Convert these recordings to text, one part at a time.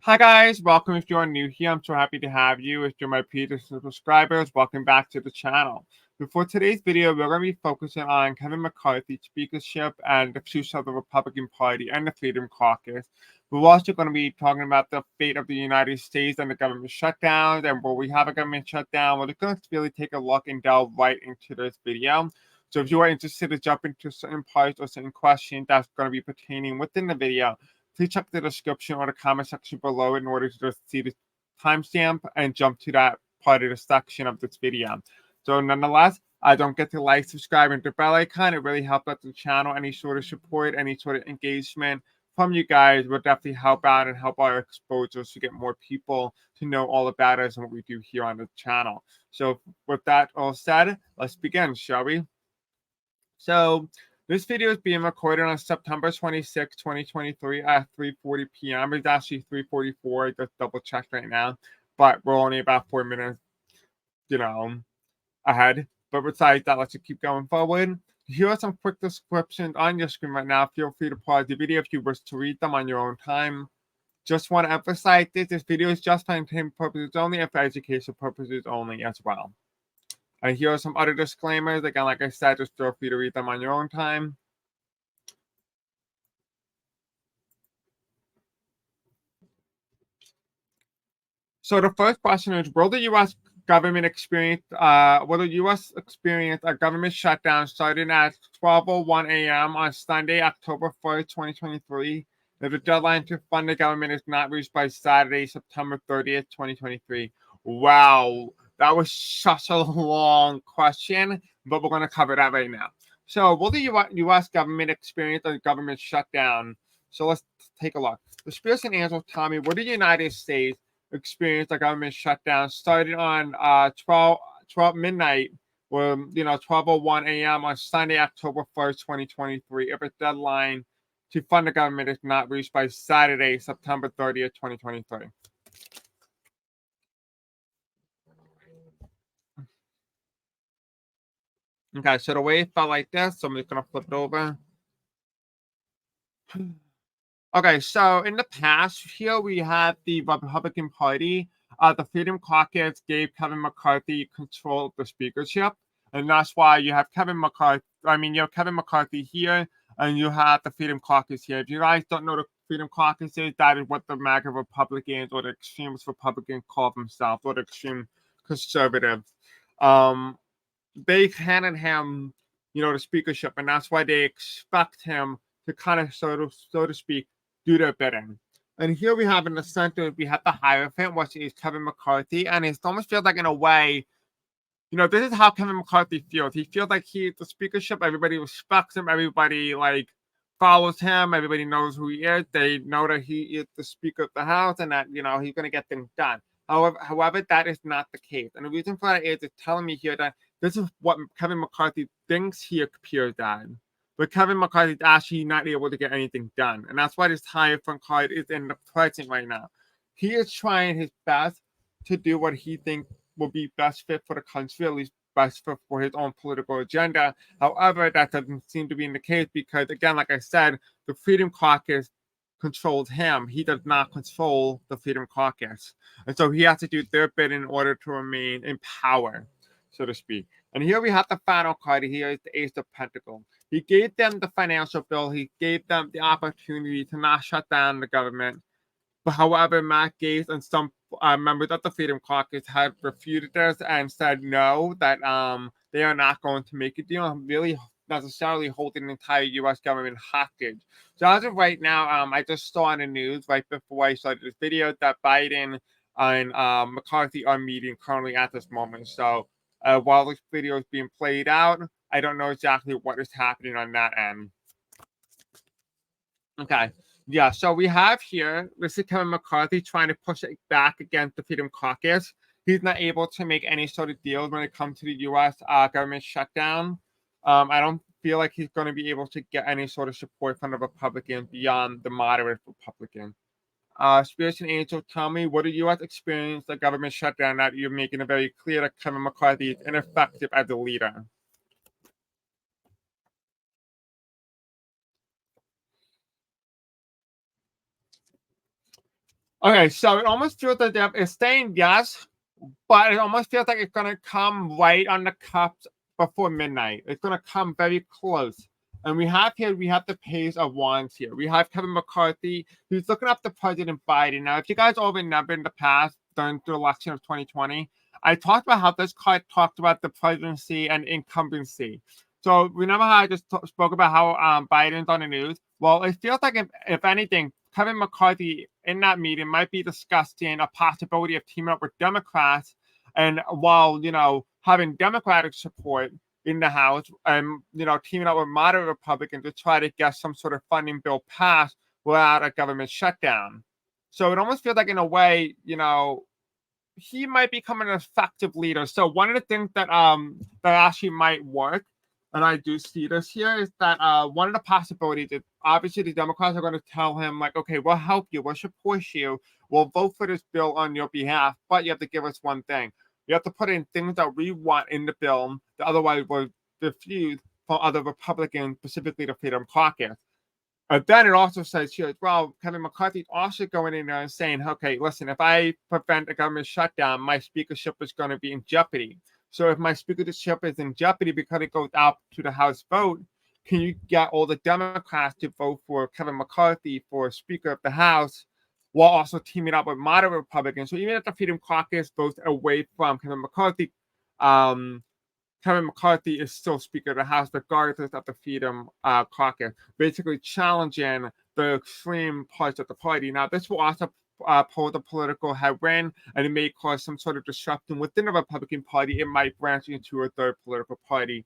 Hi guys, welcome if you are new here. I'm so happy to have you. If you're my previous subscribers, welcome back to the channel. Before today's video, we're going to be focusing on Kevin McCarthy speakership and the future of the Republican Party and the Freedom Caucus. We're also going to be talking about the fate of the United States and the government shutdown. And will we have a government shutdown? We're going to really take a look and delve right into this video. So if you are interested to jump into certain parts or certain questions that's going to be pertaining within the video, please check the description or the comment section below in order to just see the timestamp and jump to that part of the section of this video. So nonetheless, don't forget to like, subscribe, and the bell icon. It really helps out the channel. Any sort of support, any sort of engagement from you guys will definitely help out and help our exposure to get more people to know all about us and what we do here on the channel. So with that all said, let's begin, shall we? So this video is being recorded on September 26, 2023 at 3:40 p.m. It's actually 3:44. I just double checked right now, but we're only about 4 minutes, ahead. But besides that, let's just keep going forward. Here are some quick descriptions on your screen right now. Feel free to pause the video if you wish to read them on your own time. Just want to emphasize this video is just for entertainment purposes only and for educational purposes only as well. And here are some other disclaimers. Again, like I said, just feel free to read them on your own time. So the first question is, will the U.S. government experience a government shutdown starting at 12:01 a.m. on Sunday, October 1st, 2023, if the deadline to fund the government is not reached by Saturday, September 30th, 2023? Wow, that was such a long question, but we're going to cover that right now. So will the U.S. government experience a government shutdown? So let's take a look. The Spears and Answers tell me, will the United States experienced a government shutdown starting on 12 midnight, or 12:01 a.m. on Sunday, October 1st, 2023, if a deadline to fund the government is not reached by Saturday, September 30th, 2023. Okay, so the way it felt like this, so I'm just going to flip it over. Okay, so in the past, here we have the Republican Party. The Freedom Caucus gave Kevin McCarthy control of the speakership, and that's why you have Kevin McCarthy here, and you have the Freedom Caucus here. If you guys don't know the Freedom Caucus is, that is what the MAGA Republicans or the extremist Republicans call themselves, or the extreme conservatives. They handed him, the speakership, and that's why they expect him to kind of, so to speak, do their bidding. And here we have in the center, we have the Hierophant, which is Kevin McCarthy, and it almost feels like, in a way, this is how Kevin McCarthy feels. He feels like he's the speakership. Everybody respects him. Everybody follows him. Everybody knows who he is. They know that he is the Speaker of the House, and that he's going to get things done. However, that is not the case. And the reason for that is it's telling me here that this is what Kevin McCarthy thinks he appears as. But Kevin McCarthy is actually not able to get anything done. And that's why this Hierophant card is in the present right now. He is trying his best to do what he thinks will be best fit for the country, at least best fit for his own political agenda. However, that doesn't seem to be in the case because, again, like I said, the Freedom Caucus controls him. He does not control the Freedom Caucus. And so he has to do their bit in order to remain in power, so to speak. And here we have the final card. Here is the Ace of Pentacles. He gave them the financial bill. He gave them the opportunity to not shut down the government. But however, Matt Gaetz and some members of the Freedom Caucus have refuted this and said no, that they are not going to make a deal, really necessarily holding the entire U.S. government hostage. So as of right now, I just saw on the news right before I started this video that Biden and McCarthy are meeting currently at this moment. So while this video is being played out, I don't know exactly what is happening on that end. Okay. Yeah, so we have here, this is Kevin McCarthy trying to push it back against the Freedom Caucus. He's not able to make any sort of deals when it comes to the U.S. Government shutdown. I don't feel like he's going to be able to get any sort of support from the Republicans beyond the moderate Republican. Spirits and Angels tell me, what do you have experienced the government shutdown that you're making it very clear that Kevin McCarthy is ineffective as a leader? Okay, so it almost feels like it's saying yes, but it almost feels like it's gonna come right on the cups before midnight. It's gonna come very close. And we have the page of wands here. We have Kevin McCarthy, who's looking up to President Biden. Now, if you guys all remember in the past, during the election of 2020, I talked about how this card talked about the presidency and incumbency. So remember how I just spoke about how Biden's on the news? Well, it feels like if anything, Kevin McCarthy in that meeting might be discussing a possibility of teaming up with Democrats, and while having Democratic support in the House, and teaming up with moderate Republicans to try to get some sort of funding bill passed without a government shutdown. So it almost feels like, in a way, he might become an effective leader. So one of the things that actually might work, and I do see this here, is that one of the possibilities is obviously the Democrats are going to tell him, like, okay, we'll help you, we'll support you, we'll vote for this bill on your behalf, but you have to give us one thing. You have to put in things that we want in the bill that otherwise will refuse from other Republicans, specifically the Freedom Caucus. Then it also says here as well, Kevin McCarthy also going in there and saying, okay, listen, if I prevent a government shutdown, my speakership is going to be in jeopardy. So if my speakership is in jeopardy because it goes out to the House vote, can you get all the Democrats to vote for Kevin McCarthy for Speaker of the House, while also teaming up with moderate Republicans? So even if the Freedom Caucus votes away from Kevin McCarthy, Kevin McCarthy is still Speaker of the House, regardless of the Freedom Caucus, basically challenging the extreme parts of the party. Now, this will also pull the political headwind, and it may cause some sort of disruption within the Republican Party. It might branch into a third political party.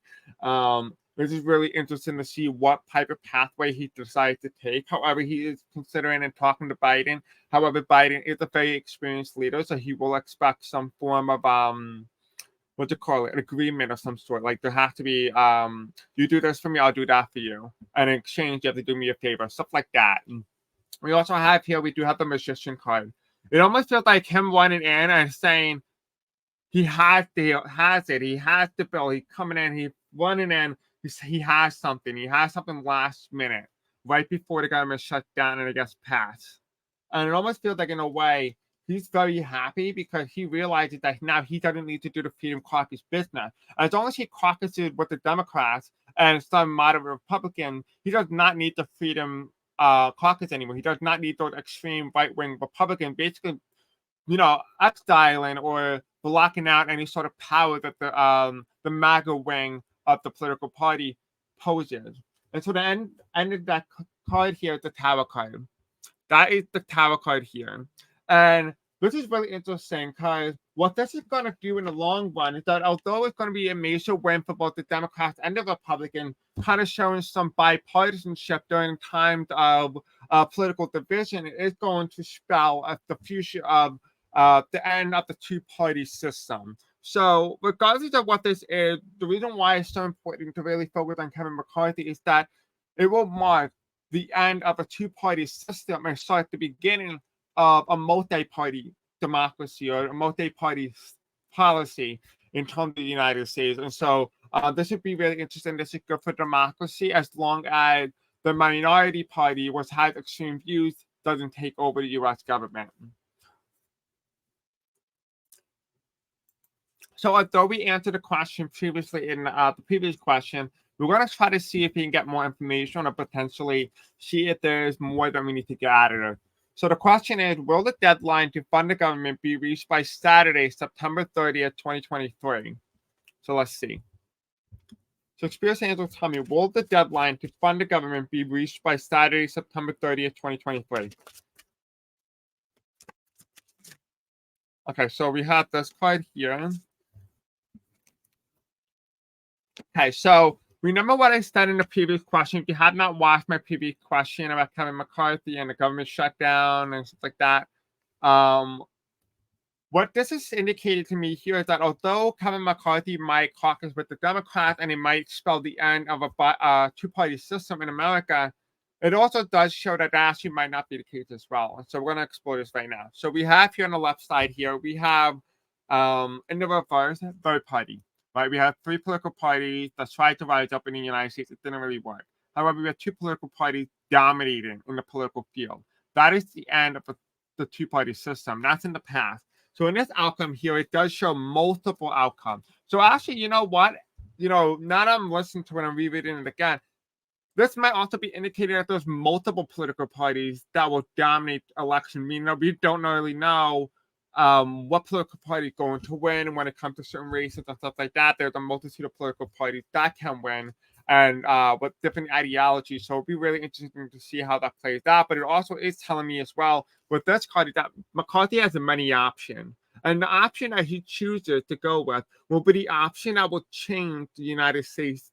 This is really interesting to see what type of pathway he decides to take. However, he is considering and talking to Biden. However, Biden is a very experienced leader, so he will expect some form of an agreement of some sort. Like, there has to be you do this for me, I'll do that for you, and in exchange you have to do me a favor, stuff like that. And we also have here, we do have the magician card. It almost feels like him running in and saying he has the bill, he's coming in, he's running in, he has something last minute, right before the government shuts down and it gets passed. And it almost feels like, in a way, he's very happy because he realizes that now he doesn't need to do the Freedom Caucus business. As long as he caucuses with the Democrats and some moderate Republicans, he does not need the Freedom Caucus anymore. He does not need those extreme right-wing Republicans, basically, exiling or blocking out any sort of power that the MAGA wing of the political party poses. And so the end of that card here is the Tower card. That is the Tower card here. And this is really interesting because what this is going to do in the long run is that, although it's going to be a major win for both the Democrats and the Republicans, kind of showing some bipartisanship during times of political division, it is going to spell the future of the end of the two-party system. So regardless of what this is, the reason why it's so important to really focus on Kevin McCarthy is that it will mark the end of a two-party system and start the beginning of a multi-party democracy or a multi-party policy in terms of the United States. And so this would be really interesting. This is good for democracy, as long as the minority party, which has extreme views, doesn't take over the U.S. government. So although we answered the question previously in the previous question, we're going to try to see if we can get more information or potentially see if there's more that we need to get out of it. So the question is, will the deadline to fund the government be reached by Saturday, September 30th, 2023? So let's see. So Experience Angels, tell me, will the deadline to fund the government be reached by Saturday, September 30th, 2023? Okay, so we have this card here. Okay, so remember what I said in the previous question. If you have not watched my previous question about Kevin McCarthy and the government shutdown and stuff like that, what this has indicated to me here is that although Kevin McCarthy might caucus with the Democrats and it might spell the end of a two-party system in America, it also does show that actually might not be the case as well. And so we're going to explore this right now. So we have here on the left side here, we have in the reverse, third party. Right, we have three political parties that tried to rise up in the United States. It didn't really work. However, we have two political parties dominating in the political field. That is the end of the two-party system. That's in the past. So in this outcome here, it does show multiple outcomes. So actually, you know what? Now that I'm listening to it and rereading it again, this might also be indicating that there's multiple political parties that will dominate election. Meaning we don't really know what political party is going to win when it comes to certain races and stuff like that. There's a multitude of political parties that can win and with different ideologies. So it'll be really interesting to see how that plays out. But it also is telling me as well with this party that McCarthy has a many option. And the option that he chooses to go with will be the option that will change the United States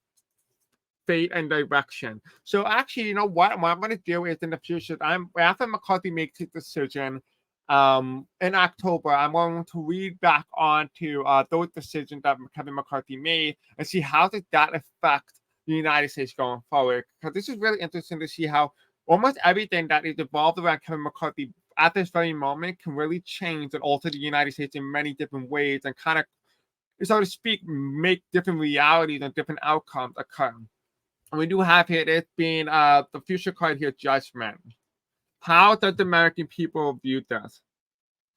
fate and direction. So actually, you know what I'm going to do is in the future, after McCarthy makes his decision in October, I'm going to read back onto those decisions that Kevin McCarthy made and see how did that affect the United States going forward. Because this is really interesting to see how almost everything that is evolved around Kevin McCarthy at this very moment can really change and alter the United States in many different ways and kind of, so to speak, make different realities and different outcomes occur. And we do have here, it's being the future card here, judgment. How does the American people view this?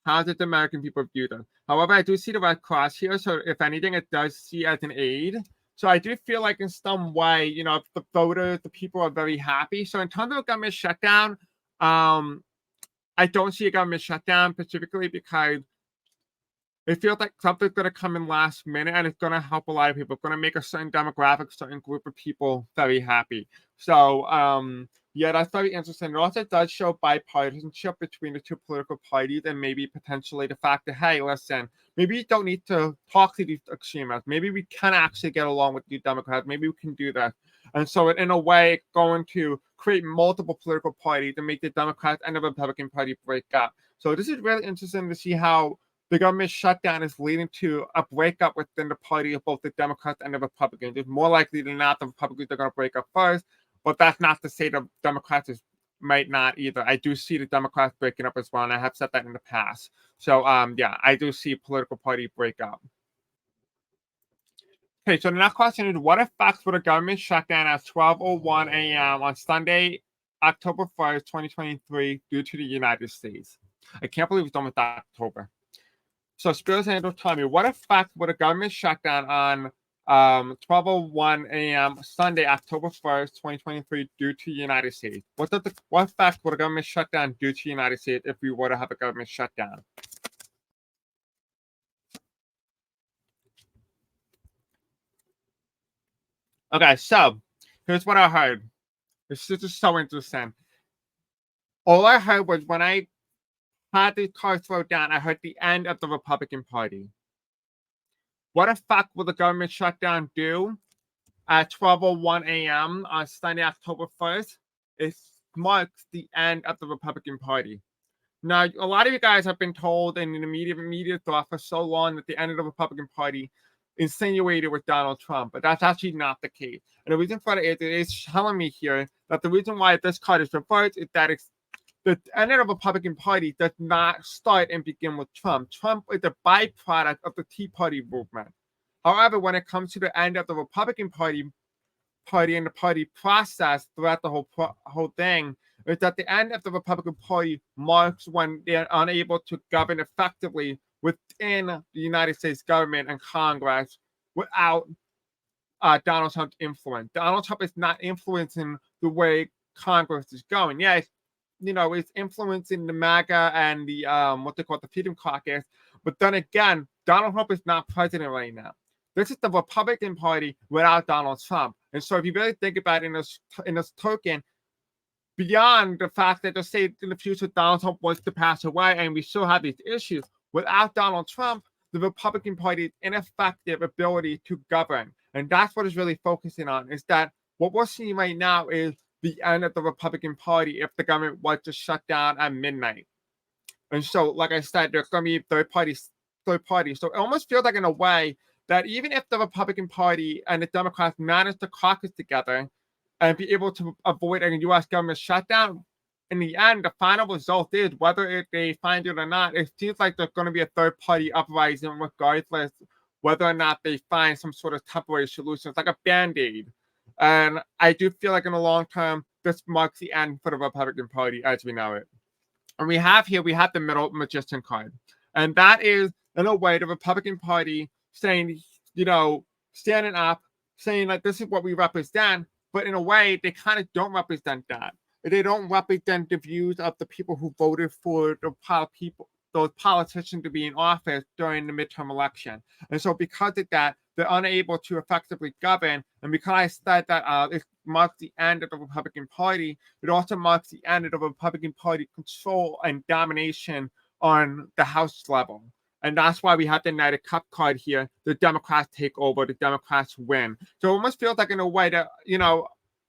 How does the American people view this? However, I do see the red cross here, so if anything, it does see as an aid. So I do feel like in some way, the voters, the people are very happy. So in terms of government shutdown, I don't see a government shutdown specifically because it feels like something's going to come in last minute and it's going to help a lot of people. It's going to make a certain demographic, certain group of people very happy. So, yeah, that's very interesting. It also does show bipartisanship between the two political parties and maybe potentially the fact that, hey, listen, maybe you don't need to talk to these extremists. Maybe we can actually get along with these Democrats. Maybe we can do that. And so in a way, it's going to create multiple political parties and make the Democrats and the Republican Party break up. So this is really interesting to see how the government shutdown is leading to a breakup within the party of both the Democrats and the Republicans. It's more likely than not the Republicans are going to break up first, but that's not to say the Democrats might not either. I do see the Democrats breaking up as well, and I have said that in the past. So, yeah, I do see political party breakup. Okay, so the next question is, what effects would a government shutdown at 12:01 a.m. on Sunday, October 1st, 2023, due to the United States? I can't believe it's almost October. So, Spirit Angel, tell me, what effect would a government shutdown on 12:01 a.m. Sunday, October 1st, 2023, do to the United States? What effect would a government shutdown do to the United States if we were to have a government shutdown? Okay, so here's what I heard. This is so interesting. All I heard was when I had the cards thrown down, I heard the end of the Republican Party. What effect will the government shutdown do at 12:01 a.m. on Sunday, October 1st? It marks the end of the Republican Party. Now, a lot of you guys have been told in the media thought for so long that the end of the Republican Party insinuated with Donald Trump, but that's actually not the case. And the reason for it is telling me here that the reason why this card is reversed is that the end of the Republican Party does not start and begin with Trump. Trump is a byproduct of the Tea Party movement. However, when it comes to the end of the Republican Party and the party process throughout the whole thing, is that the end of the Republican Party marks when they're unable to govern effectively within the United States government and Congress without Donald Trump's influence. Donald Trump is not influencing the way Congress is going. Yeah, it's influencing the MAGA and the what they call the Freedom Caucus. But then again, Donald Trump is not president right now. This is the Republican Party without Donald Trump. And so if you really think about it in this token, beyond the fact that they say in the future Donald Trump wants to pass away and we still have these issues, without Donald Trump, the Republican Party's ineffective ability to govern. And that's what it's really focusing on, is that what we're seeing right now is the end of the Republican Party if the government was to shut down at midnight. And so, like I said, there's going to be third parties. So it almost feels like, in a way, that even if the Republican Party and the Democrats manage to caucus together and be able to avoid a U.S. government shutdown, in the end, the final result is, whether they find it or not, it seems like there's going to be a third-party uprising regardless whether or not they find some sort of temporary solution. It's like a Band-Aid. And I do feel like in the long term, this marks the end for the Republican Party as we know it. And we have the middle magician card. And that is, in a way, the Republican Party saying, standing up, saying that this is what we represent, but in a way, they kind of don't represent that. They don't represent the views of the people who voted for those politicians to be in office during the midterm election. And so because of that, they're unable to effectively govern. And because I said that it marks the end of the Republican Party, it also marks the end of the Republican Party control and domination on the House level. And that's why we have the United Cup card here. The Democrats take over, the Democrats win. So it almost feels like, in a way, that,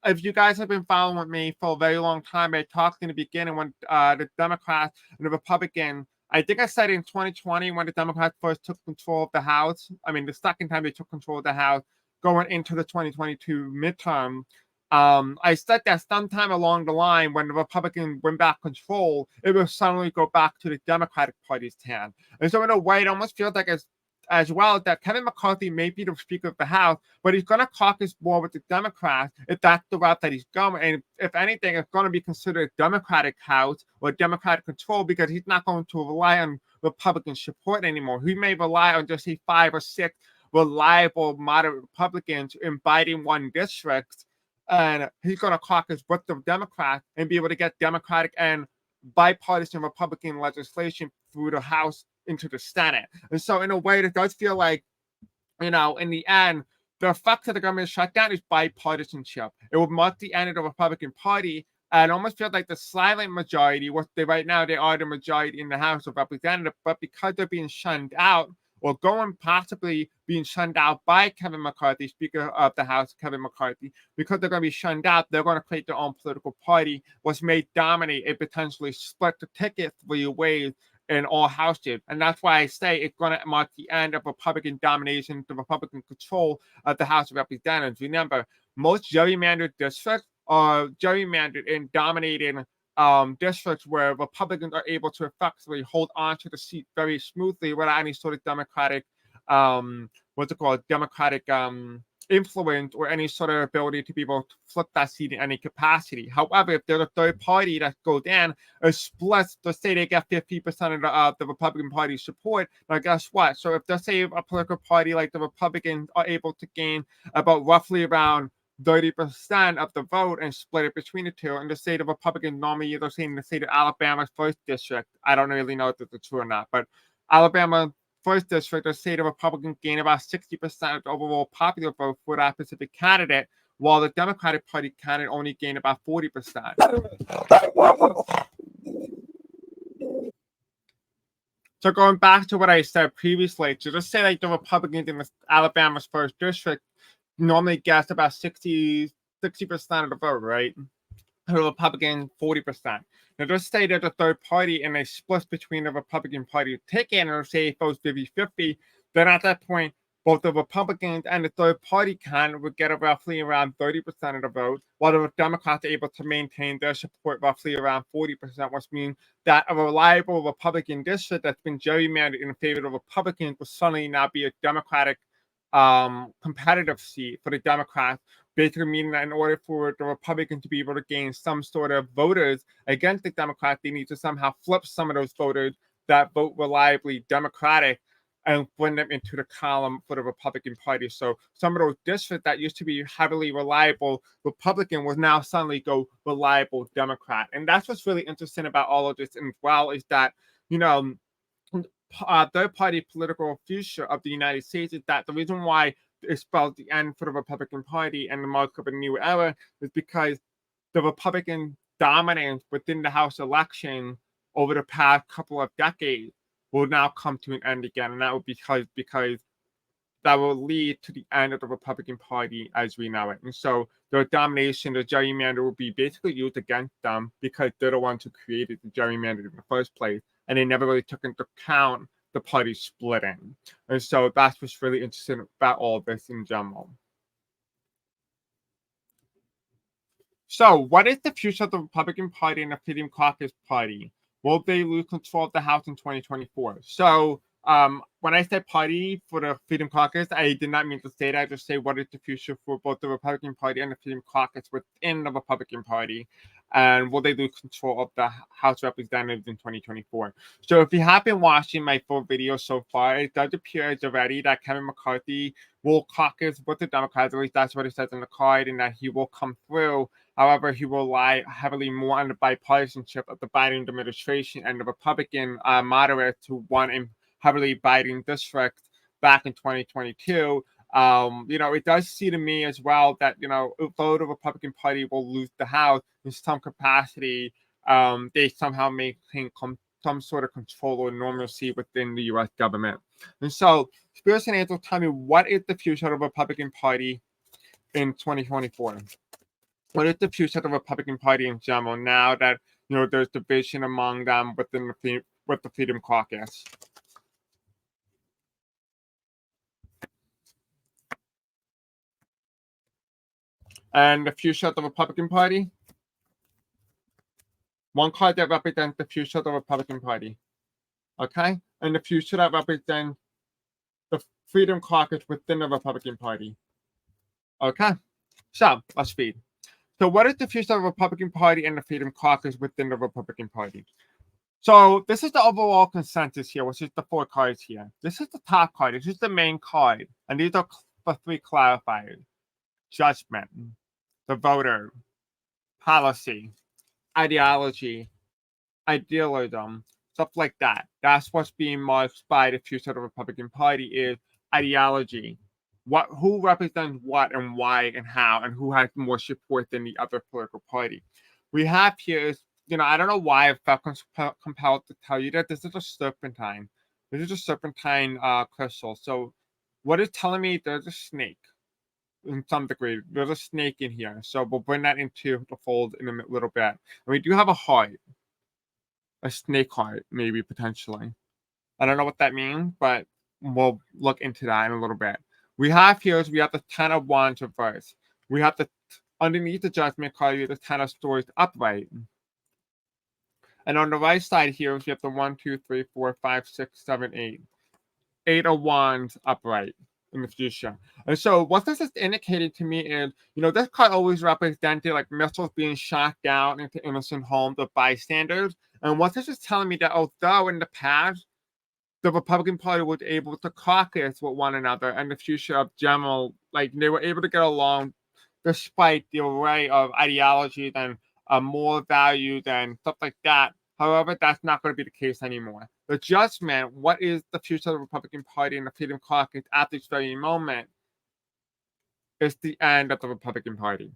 if you guys have been following me for a very long time, I talked in the beginning when the Democrats and the Republicans, I think I said in 2020 when the Democrats first took control of the House, the second time they took control of the House going into the 2022 midterm, I said that sometime along the line when the Republicans win back control, it will suddenly go back to the Democratic Party's hand. And so in a way, it almost feels like as well that Kevin McCarthy may be the Speaker of the House, but he's going to caucus more with the Democrats if that's the route that he's going. And if anything, it's going to be considered a Democratic House or Democratic control, because he's not going to rely on Republican support anymore. He may rely on just, say, 5 or 6 reliable moderate Republicans inviting one district, and he's going to caucus with the Democrats and be able to get Democratic and bipartisan Republican legislation through the House into the Senate. And so in a way, it does feel like, in the end, the effect of the government shutdown is bipartisanship. It will mark the end of the Republican Party, and almost feel like the silent majority, right now they are the majority in the House of Representatives, but because they're being shunned out, or possibly being shunned out by Kevin McCarthy, Speaker of the House, Kevin McCarthy, because they're going to be shunned out, they're going to create their own political party, which may dominate and potentially split the ticket 3 ways in all houses. And that's why I say it's going to mark the end of Republican domination, the Republican control of the House of Representatives. Remember, most gerrymandered districts are gerrymandered in dominating districts where Republicans are able to effectively hold on to the seat very smoothly without any sort of Democratic, Democratic influence or any sort of ability to be able to flip that seat in any capacity. However, if there's a third party that goes in or splits, let's say they get 50% of the Republican Party's support, now guess what? So if, let's say, a political party like the Republicans are able to gain about roughly around 30% of the vote and split it between the two, and the state of Republican nominee, they're saying the state of Alabama's first district, I don't really know if it's true or not, but Alabama first district, the state of Republicans gain about 60% of the overall popular vote for that specific candidate, while the Democratic Party candidate only gained about 40%. So going back to what I said previously, to just say like the Republicans in Alabama's first district normally gets about 60% of the vote, right? The Republican 40%. Now just say there's a third party and they split between the Republican Party ticket, and say it goes 50-50, then at that point, both the Republicans and the third party candidate would get roughly around 30% of the vote, while the Democrats are able to maintain their support roughly around 40%, which means that a reliable Republican district that's been gerrymandered in favor of Republicans will suddenly now be a Democratic competitive seat for the Democrats, basically meaning that in order for the Republicans to be able to gain some sort of voters against the Democrats, they need to somehow flip some of those voters that vote reliably Democratic and bring them into the column for the Republican Party. So some of those districts that used to be heavily reliable Republican will now suddenly go reliable Democrat. And that's what's really interesting about all of this as well, is that, third-party political future of the United States is that the reason why it spells the end for the Republican Party and the mark of a new era is because the Republican dominance within the House election over the past couple of decades will now come to an end again, and that will be because that will lead to the end of the Republican Party as we know it. And so their domination, the gerrymander, will be basically used against them because they're the ones who created the gerrymander in the first place, and they never really took into account the party splitting. And so that's what's really interesting about all of this in general. So what is the future of the Republican Party and the Freedom Caucus Party? Will they lose control of the House in 2024? So When I said party for the Freedom Caucus, I did not mean to say that. I just say what is the future for both the Republican Party and the Freedom Caucus within the Republican Party, and will they lose control of the House of Representatives in 2024? So if you have been watching my full video so far, it does appear as already that Kevin McCarthy will caucus with the Democrats. At least that's what it says in the card, and that he will come through. However, he will rely heavily more on the bipartisanship of the Biden administration and the Republican moderates who won in heavily Biden district back in 2022. It does seem to me as well that, although the Republican Party will lose the House in some capacity, they somehow maintain some sort of control or normalcy within the U.S. government. And so, Spears and Angel, tell me, what is the future of the Republican Party in 2024? What is the future of the Republican Party in general now that, there's division among them with the Freedom Caucus? And the future of the Republican Party? One card that represents the future of the Republican Party. Okay? And the future that represents the Freedom Caucus within the Republican Party. Okay? So, let's read. So, what is the future of the Republican Party and the Freedom Caucus within the Republican Party? So, this is the overall consensus here, which is the 4 cards here. This is the top card. This is the main card. And these are the 3 clarifiers. Judgment, the voter, policy, ideology, idealism, stuff like that. That's what's being marked by the future of the Republican Party is ideology. Who represents what and why and how, and who has more support than the other political party. We have here is, I don't know why I felt compelled to tell you that this is a serpentine. This is a serpentine crystal. So what it's telling me, there's a snake. In some degree, there's a snake in here, so we'll bring that into the fold in a little bit. And we do have a heart, a snake heart, maybe potentially. I don't know what that means, but we'll look into that in a little bit. We have here we have the 10 of Wands reversed. We have the underneath the Judgment card, we have the 10 of Swords upright. And on the right side here, we have the 1, 2, 3, 4, 5, 6, 7, 8. 8 of Wands upright in the future. And so what this is indicating to me is, this card always represented like missiles being shot down into innocent homes of bystanders. And what this is telling me that although in the past, the Republican Party was able to caucus with one another and the future of general, like they were able to get along despite the array of ideologies and moral values and stuff like that. However, that's not going to be the case anymore. The judgment, what is the future of the Republican Party and the Freedom Caucus at this very moment, is the end of the Republican Party.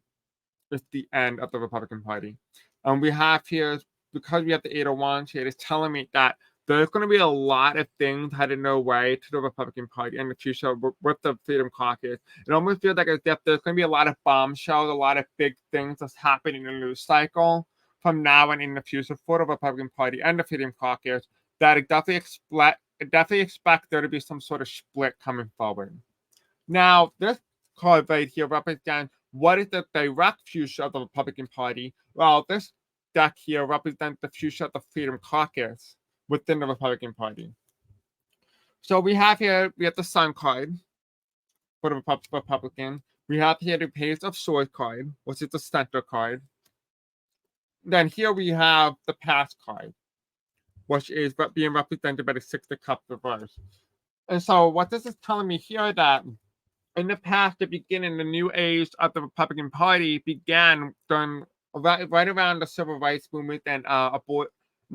It's the end of the Republican Party. And we have here, because we have the 8 of Wands here, it's telling me that there's going to be a lot of things headed their way to the Republican Party and the future with the Freedom Caucus. It almost feels like as if there's going to be a lot of bombshells, a lot of big things that's happening in the news cycle from now and in the future for the Republican Party and the Freedom Caucus, that it definitely expect there to be some sort of split coming forward. Now, this card right here represents what is the direct future of the Republican Party. Well, this deck here represents the future of the Freedom Caucus within the Republican Party. So we have the Sun card for the Republican. We have here the Page of Swords card, which is the center card. Then here we have the Past card, which is being represented by the 6 of Cups reversed. And so what this is telling me here that in the past, the beginning, the new age of the Republican Party began during right around the Civil Rights Movement and the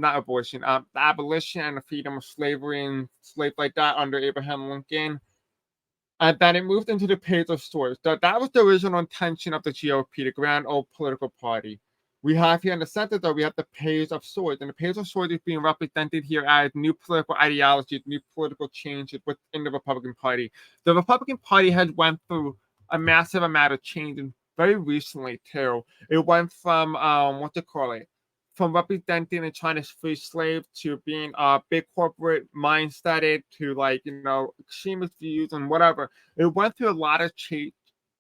abolition and the freedom of slavery and slaves like that under Abraham Lincoln. And then it moved into the Page of Swords. That was the original intention of the GOP, the grand old political party. We have here in the center, though, we have the Page of Swords. And the Page of Swords is being represented here as new political ideologies, new political changes within the Republican Party. The Republican Party has went through a massive amount of change very recently, too. It went from, from representing and trying to free slaves to being a big corporate mindseted to extremist views and whatever. It went through a lot of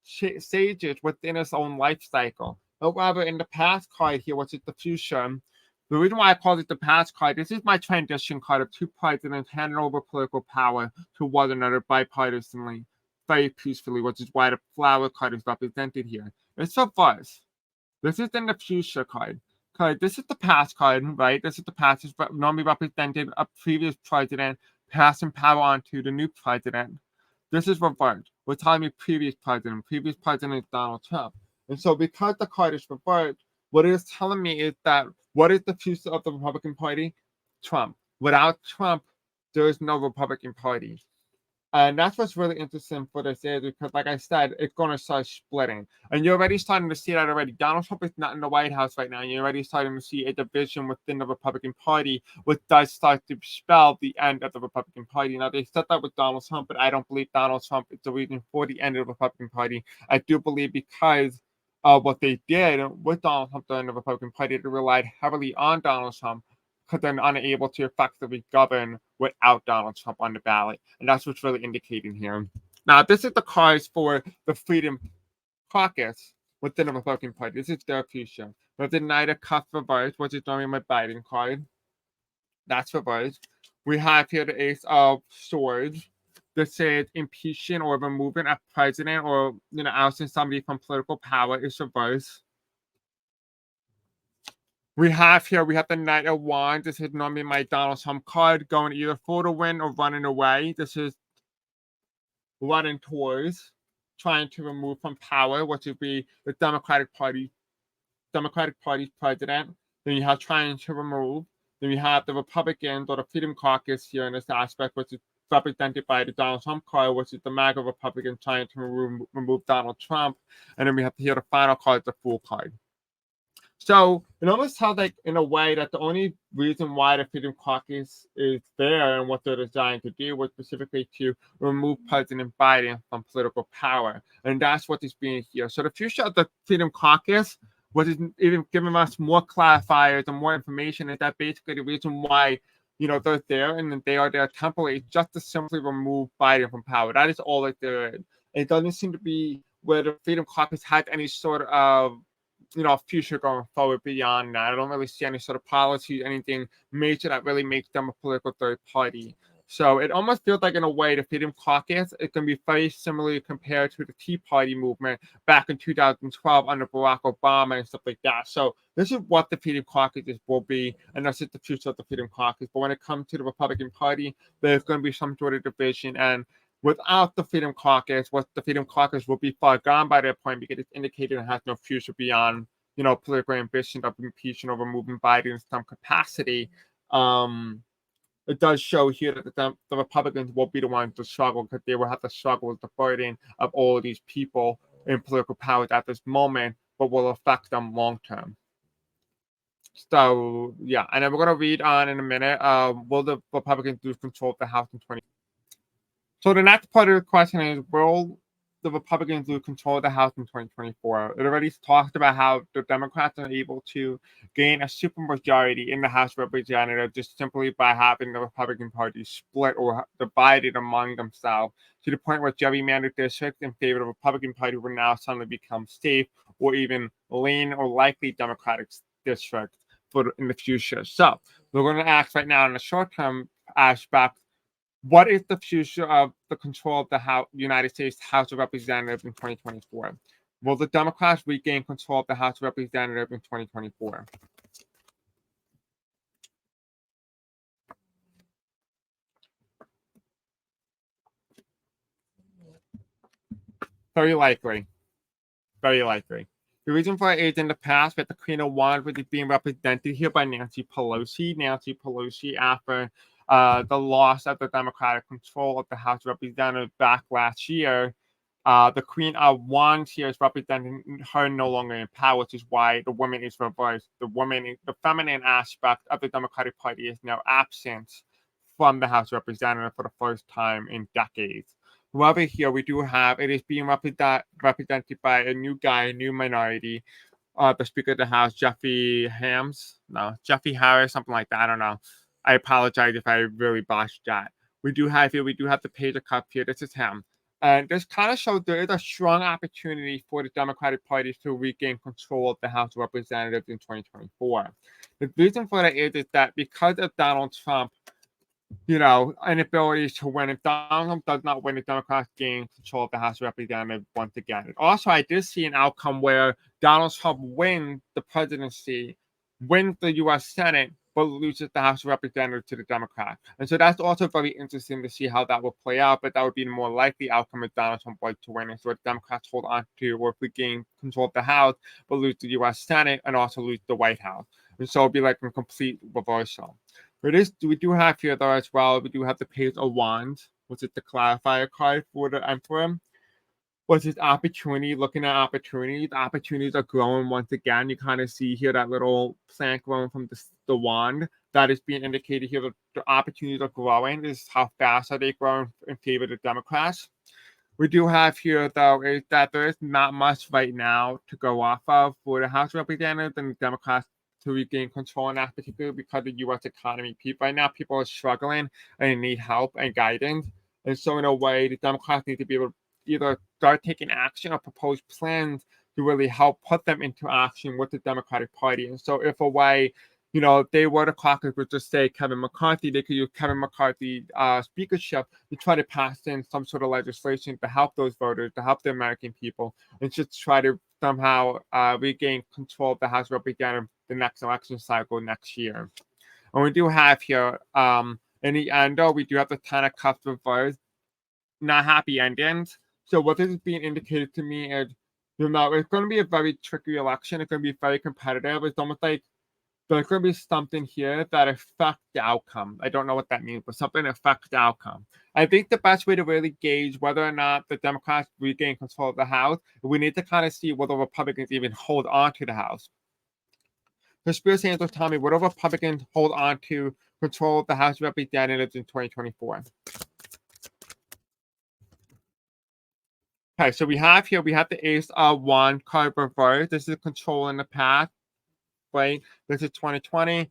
stages within its own life cycle. However, in the past card here, which is the future, The reason why I call it the pass card, this is my transition card of two presidents handing over political power to one another bipartisanly, very peacefully, which is why the flower card is represented here. It's reverse. This is then the future card. This is the past card, right? This is the past. It's normally represented a previous president passing power on to the new president. This is reversed. We're telling me previous president. Previous president is Donald Trump. And so because the card is reversed, what it is telling me is that what is the future of the Republican Party? Trump. Without Trump, there is no Republican Party. And that's what's really interesting for this is because, like I said, it's going to start splitting. And you're already starting to see that already. Donald Trump is not in the White House right now. You're already starting to see a division within the Republican Party, which does start to spell the end of the Republican Party. Now, they said that with Donald Trump, but I don't believe Donald Trump is the reason for the end of the Republican Party. I do believe because of what they did with Donald Trump during the Republican Party, they relied heavily on Donald Trump because they're unable to effectively govern without Donald Trump on the ballot. And that's what's really indicating here. Now, this is the cards for the Freedom Caucus within the Republican Party. This is their future. We have the Knight of Cups reversed, which is normally my Biden card. That's reversed. We have here the Ace of Swords. This says impeachment or removing a president or ousting somebody from political power is reversed. We have the Knight of Wands. This is normally my Donald Trump card, going either for the win or running away. This is running towards trying to remove from power, which would be the Democratic Party's president. Then you have trying to remove. Then you have the Republicans or the Freedom Caucus here in this aspect, which is represented by the Donald Trump card, which is the MAGA Republican trying to remove Donald Trump. And then we have here the final card, the Fool card. So it almost sounds like, in a way, that the only reason why the Freedom Caucus is there and what they're designed to do was specifically to remove President Biden from political power. And that's what is being here. So the future of the Freedom Caucus, what is even giving us more clarifiers and more information, is that basically the reason why they're there and they are there temporarily just to simply remove Biden from power. That is all that there is. It doesn't seem to be where the Freedom Caucus had any sort of future going forward beyond that. I don't really see any sort of policy, anything major that really makes them a political third party. So it almost feels like, in a way, the Freedom Caucus is going to be very similarly compared to the Tea Party movement back in 2012 under Barack Obama and stuff like that. So this is what the Freedom Caucus will be, and that's just the future of the Freedom Caucus. But when it comes to the Republican Party, there's going to be some sort of division, and without the Freedom Caucus, the Freedom Caucus will be far gone by that point because it's indicated it has no future beyond, political ambition of impeachment or removing Biden in some capacity. It does show here that the Republicans will be the ones to struggle because they will have to struggle with the burden of all of these people in political power at this moment, but will affect them long term. So, yeah, and then we're going to read on in a minute. Will the Republicans lose control of the House in 2020? So the next part of the question is, will the Republicans lose control of the House in 2024? It already talked about how the Democrats are able to gain a supermajority in the House of Representatives just simply by having the Republican Party split or divided among themselves, to the point where gerrymandered districts in favor of the Republican Party will now suddenly become safe or even lean or likely Democratic districts in the future. So we're going to ask right now in the short-term aspect, what is the future of the control of the United States House of Representatives in 2024? Will the Democrats regain control of the House of Representatives in 2024? Very likely. Very likely. The reason for it is, in the past, with the Queen of Wands, which is being represented here by Nancy Pelosi. Nancy Pelosi, after the loss of the Democratic control of the House of Representatives back last year, the Queen of Wands here is representing her no longer in power, which is why the woman is reversed. The feminine aspect of the Democratic Party is now absent from the House of Representatives for the first time in decades. However, here we do have, it is being represented by a new guy, a new minority, the Speaker of the House, Jeffrey Harris, something like that. I don't know. I apologize if I really botched that. We do have the Page of Cups here. This is him. And this kind of shows there is a strong opportunity for the Democratic Party to regain control of the House of Representatives in 2024. The reason for that is that because of Donald Trump, inability to win. If Donald Trump does not win, the Democrats gain control of the House of Representatives once again. And also, I did see an outcome where Donald Trump wins the presidency, wins the U.S. Senate, but loses the House of Representatives to the Democrats. And so that's also very interesting to see how that will play out, but that would be the more likely outcome if Donald Trump was to win. And so the Democrats hold on to, or if we gain control of the House, but lose the U.S. Senate and also lose the White House. And so it'll be like a complete reversal. For this, we do have here, though, as well, we do have the Page of Wands, which is the clarifier card for the Emperor, which is opportunity, looking at opportunities. Opportunities are growing once again. You kind of see here that little plant growing from the wand that is being indicated here. The opportunities are growing. This is how fast are they growing in favor of the Democrats. We do have here, though, is that there is not much right now to go off of for the House of Representatives and the Democrats to regain control in that, particularly because the U.S. economy. Right now, people are struggling and need help and guidance. And so, in a way, the Democrats need to be able to either start taking action or propose plans to really help put them into action with the Democratic Party. And so, if a way, they were the caucus would just say Kevin McCarthy, they could use Kevin McCarthy speakership to try to pass in some sort of legislation to help those voters, to help the American people, and just try to somehow regain control of the House of Representatives the next election cycle next year. And we do have here, in the end, though, we do have the Ten of Cups reversed, not happy endings. So what this is being indicated to me is, it's going to be a very tricky election. It's going to be very competitive. It's almost like there's going to be something here that affects the outcome. I don't know what that means, but something affects the outcome. I think the best way to really gauge whether or not the Democrats regain control of the House, we need to kind of see whether Republicans even hold on to the House. Conspiracy Angels tell me, will Republicans hold on to control of the House of Representatives in 2024? Okay, so we have the Ace of Wands card reversed. This is control in the past, right? This is 2020.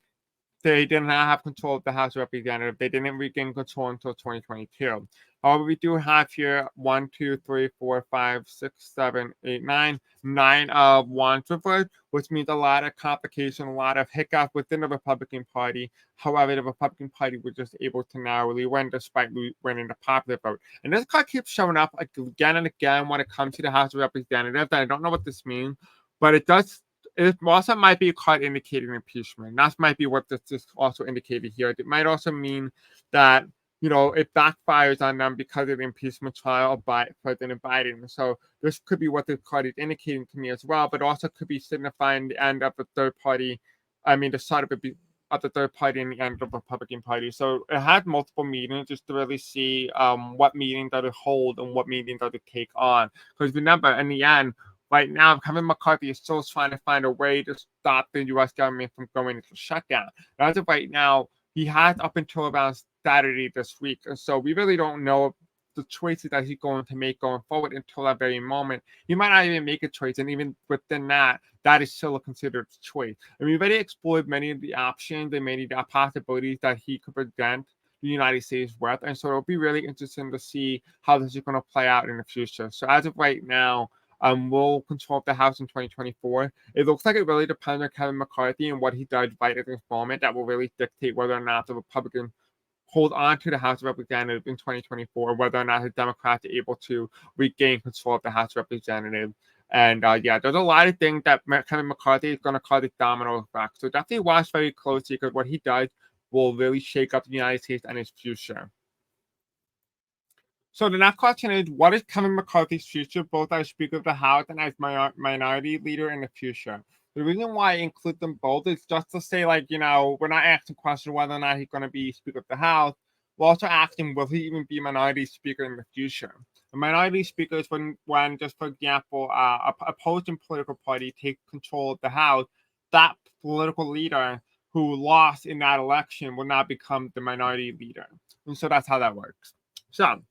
They did not have control of the House of Representatives. They didn't regain control until 2022. However, we do have here 1, 2, 3, 4, 5, 6, 7, 8, 9. 9 of Wands reversed, which means a lot of complication, a lot of hiccup within the Republican Party. However, the Republican Party was just able to narrowly win despite winning the popular vote. And this card keeps showing up again and again when it comes to the House of Representatives. And I don't know what this means, but it does. It also might be a card indicating impeachment. That might be what this is also indicated here. It might also mean that, it backfires on them because of the impeachment trial of President Biden. So this could be what this card is indicating to me as well, but also could be signifying the end of the third party. The start of the third party and the end of the Republican Party. So it had multiple meetings just to really see what meeting does it hold and what meeting does it take on. Because remember, in the end, right now, Kevin McCarthy is still trying to find a way to stop the U.S. government from going into shutdown. As of right now, he has up until around Saturday this week. And so we really don't know the choices that he's going to make going forward until that very moment. He might not even make a choice. And even within that, that is still a considered choice. We've already explored many of the options and many of the possibilities that he could present the United States with. And so it'll be really interesting to see how this is going to play out in the future. So as of right now, will control the House in 2024. It looks like it really depends on Kevin McCarthy and what he does right at this moment that will really dictate whether or not the Republicans hold on to the House of Representatives in 2024, whether or not the Democrats are able to regain control of the House of Representatives. And there's a lot of things that Kevin McCarthy is going to cause a domino effect. So definitely watch very closely because what he does will really shake up the United States and its future. So the next question is, what is Kevin McCarthy's future, both as Speaker of the House and as minority leader in the future? The reason why I include them both is just to say, we're not asking questions whether or not he's going to be Speaker of the House. We're also asking, will he even be minority speaker in the future? A minority speaker is when just for example, a opposing political party takes control of the House, that political leader who lost in that election will not become the minority leader. And so that's how that works. So,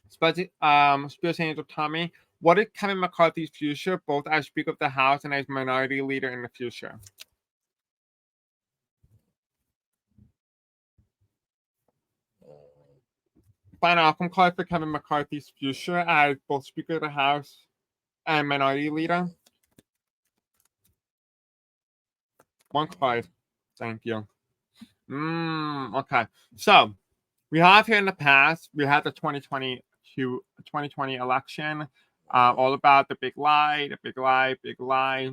Spears Angel Tommy, what is Kevin McCarthy's future, both as Speaker of the House and as minority leader in the future? Final outcome card for Kevin McCarthy's future as both Speaker of the House and minority leader. One card. Thank you. Okay. So we have here in the past, we had the 2020 election, all about the big lie,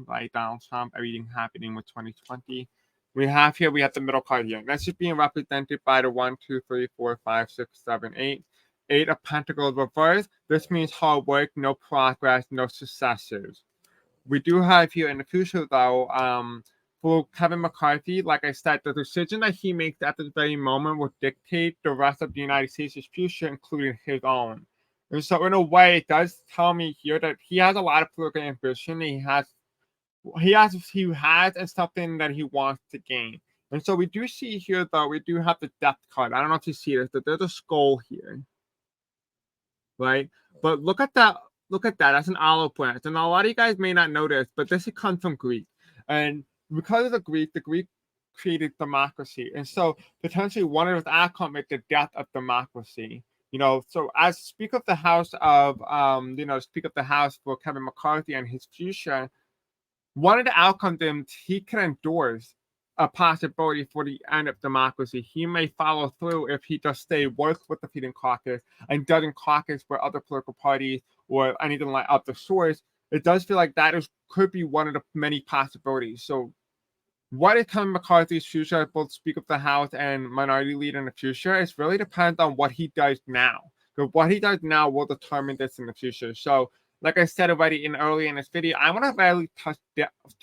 like Donald Trump, everything happening with 2020. We have the middle card here. That's just being represented by the 1, 2, 3, 4, 5, 6, 7, 8. 8 of Pentacles reversed. This means hard work, no progress, no successes. We do have here in the future, though, for Kevin McCarthy, like I said, the decision that he makes at this very moment will dictate the rest of the United States' future, including his own. And so, in a way, it does tell me here that he has a lot of political ambition. He has and something that he wants to gain. And so we do see here, though, we do have the depth card. I don't know if you see this, but there's a skull here, right? But look at that. Look at that. That's an olive branch. And a lot of you guys may not know this, but this comes from Greek. And because of the Greek created democracy. And so potentially one of the outcomes is the death of democracy. So as Speaker of the House for Kevin McCarthy and his future, one of the outcomes he can endorse a possibility for the end of democracy. He may follow through if he just works with the Freedom Caucus and doesn't caucus with other political parties or anything like of the sorts. It does feel like that could be one of the many possibilities. So what is Kevin McCarthy's future as both Speaker of the House and Minority Leader in the future? It really depends on what he does now. Because what he does now will determine this in the future. So like I said already early in this video, I want to really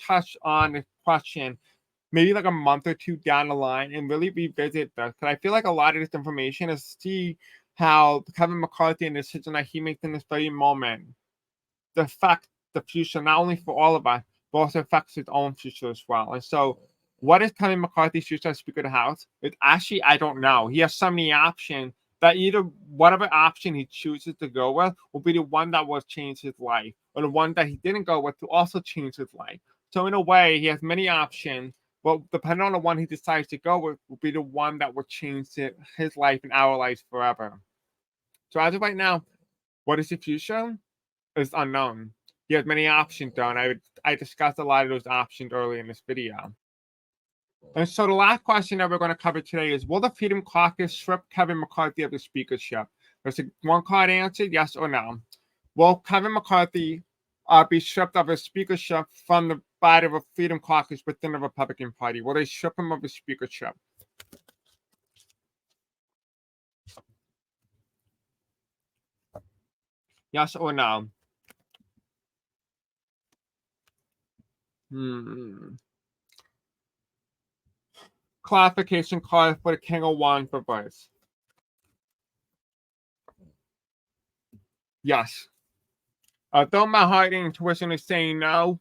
touch on this question maybe like a month or two down the line and really revisit this. Because I feel like a lot of this information is to see how Kevin McCarthy and the decision that he makes in this very moment affect the future, not only for all of us, but also affects his own future as well. And so what is Kevin McCarthy's future as Speaker of the House? It's actually, I don't know. He has so many options that either whatever option he chooses to go with will be the one that will change his life, or the one that he didn't go with will also change his life. So in a way, he has many options, but depending on the one he decides to go with will be the one that will change his life and our lives forever. So as of right now, what is the future? Is unknown. He has many options though, and I discussed a lot of those options earlier in this video. And so the last question that we're going to cover today is, will the Freedom Caucus strip Kevin McCarthy of the speakership? There's a one-card answer, yes or no. Will Kevin McCarthy be stripped of his speakership from the body of a Freedom Caucus within the Republican Party? Will they strip him of his speakership? Yes or no? Clarification card for the King of Wands reverse. Yes. Though my heart and intuition is saying no,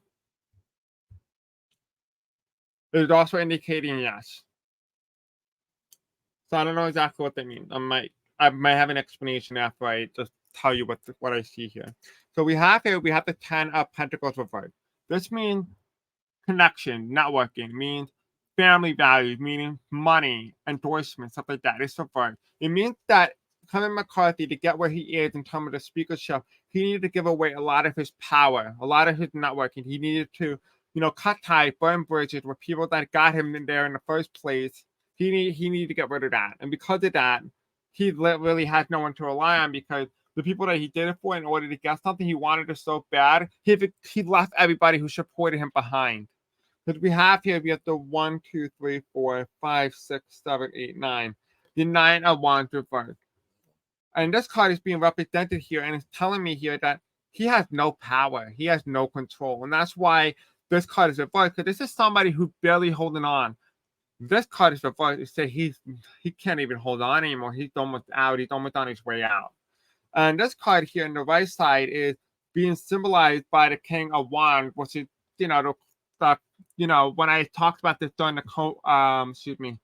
it is also indicating yes. So I don't know exactly what that means. I might have an explanation after I just tell you what I see here. So we have the 10 of Pentacles reversed. This means connection, networking, means family values, meaning money, endorsements, stuff like that. It's reversed. It means that Kevin McCarthy, to get where he is in terms of the speakership, he needed to give away a lot of his power, a lot of his networking. He needed to, cut ties, burn bridges with people that got him in there in the first place. He needed to get rid of that. And because of that, he really had no one to rely on, because the people that he did it for in order to get something he wanted it so bad, he left everybody who supported him behind. Because we have the 1, 2, 3, 4, 5, 6, 7, 8, 9. The 9 of Wands reversed. And this card is being represented here, and it's telling me here that he has no power. He has no control. And that's why this card is reversed, because this is somebody who's barely holding on. This card is reversed. It says he can't even hold on anymore. He's almost out. He's almost on his way out. And this card here on the right side is being symbolized by the King of Wands, which is, when I talked about this during the excuse me,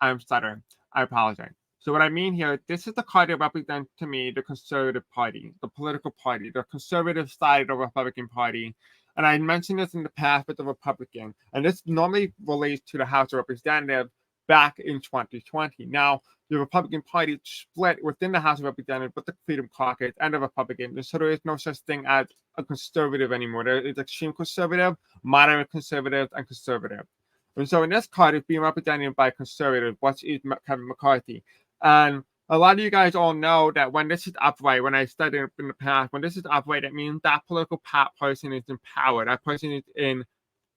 I'm stuttering. I apologize. So what I mean here, this is the card that represents to me the Conservative Party, the political party, the conservative side of the Republican Party. And I mentioned this in the past with the Republican. And this normally relates to the House of Representatives back in 2020. Now, the Republican Party split within the House of Representatives with the Freedom Caucus and the Republicans. So there is no such thing as a conservative anymore. There is extreme conservative, moderate conservative, and conservative. And so in this card, it's being represented by conservative, which is Kevin McCarthy. And a lot of you guys all know that when this is upright, when I studied in the past, when this is upright, it means that political person is in power. That person is in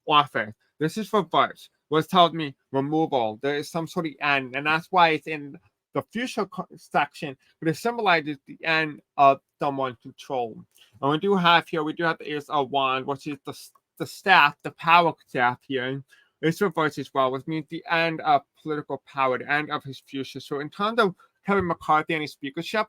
office. This is reverse, which tells me removal. There is some sort of end, and that's why it's in the future section, but it symbolizes the end of someone's control. And we do have the Ace of Wands, which is the staff, the power staff here. It's reversed as well, which means the end of political power, the end of his future. So in terms of Kevin McCarthy and his speakership,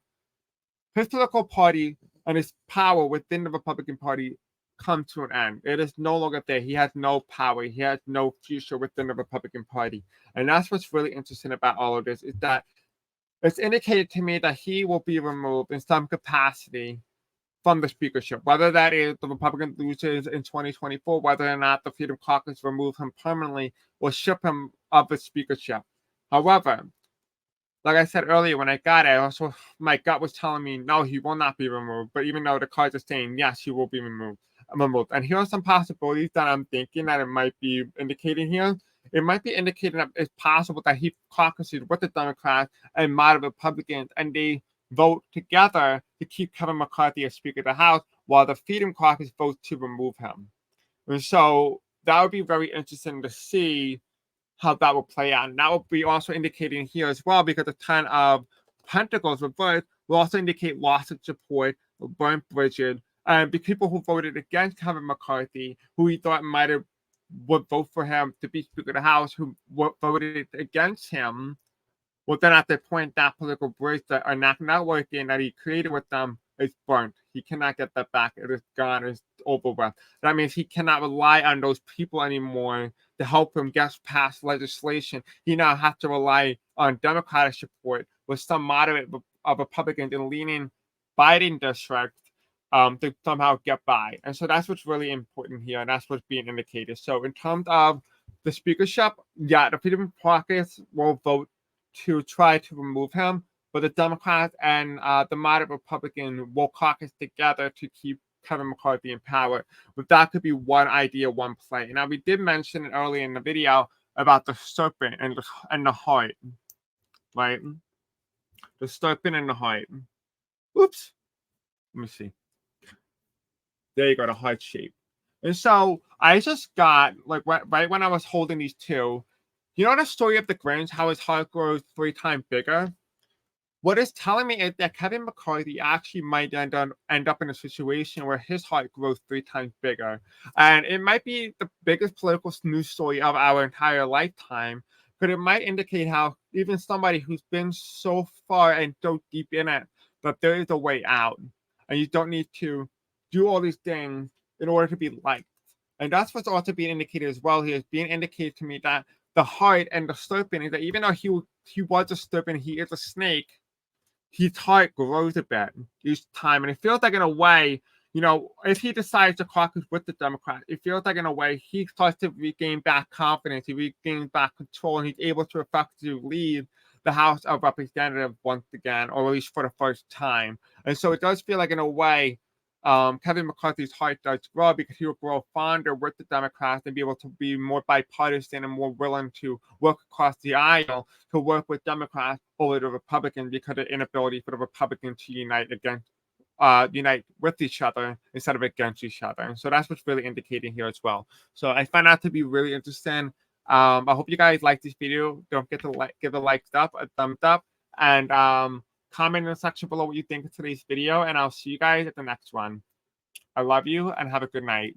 his political party and his power within the Republican Party come to an end. It is no longer there. He has no power. He has no future within the Republican Party. And that's what's really interesting about all of this, is that it's indicated to me that he will be removed in some capacity from the speakership, whether that is the Republican loses in 2024, whether or not the Freedom Caucus remove him permanently or strip him of the speakership. However, like I said earlier, when I got it, my gut was telling me, no, he will not be removed. But even though the cards are saying, yes, he will be removed. And here are some possibilities that I'm thinking that it might be indicating here. It might be indicating that it's possible that he caucuses with the Democrats and moderate Republicans, and they vote together to keep Kevin McCarthy as Speaker of the House, while the Freedom Caucus votes to remove him. And so that would be very interesting to see how that will play out. And that will be also indicating here as well, because the 10 of Pentacles reversed will also indicate loss of support, burnt bridges, and the people who voted against Kevin McCarthy, who he thought would vote for him to be Speaker of the House, who voted against him. Well, then at that point, that political bridge that are not working that he created with them is burnt. He cannot get that back. It is gone. It's over with. That means he cannot rely on those people anymore to help him get past legislation. He now has to rely on Democratic support with some moderate of Republicans and leaning Biden district to somehow get by. And so that's what's really important here, and that's what's being indicated. So in terms of the speakership, yeah, the Freedom Caucus will vote to try to remove him, but the Democrats and the moderate Republican will caucus together to keep Kevin McCarthy in power. But that could be one idea, one play. Now, we did mention it earlier in the video about the serpent and the heart, right? The serpent and the heart. Oops. Let me see. There you go, the heart shape. And so I just got, like, right when I was holding these two, you know the story of the Grinch, how his heart grows 3 times bigger? What it's telling me is that Kevin McCarthy actually might end up in a situation where his heart grows 3 times bigger. And it might be the biggest political news story of our entire lifetime, but it might indicate how even somebody who's been so far and so deep in it, that there is a way out. And you don't need to do all these things in order to be liked. And that's what's also being indicated as well here. It's being indicated to me that the heart and the serpent is that even though he was a serpent, he is a snake, his heart grows a bit each time. And it feels like, in a way, if he decides to caucus with the Democrats, it feels like, in a way, he starts to regain back confidence, he regains back control, and he's able to effectively lead the House of Representatives once again, or at least for the first time. And so it does feel like, in a way, Kevin McCarthy's heart does grow, because he will grow fonder with the Democrats and be able to be more bipartisan and more willing to work across the aisle to work with Democrats over the Republicans, because of the inability for the Republicans to unite with each other instead of against each other. And so that's what's really indicating here as well. So I find that to be really interesting. I hope you guys like this video. Don't forget to give a thumbs up, and comment in the section below what you think of today's video, and I'll see you guys at the next one. I love you, and have a good night.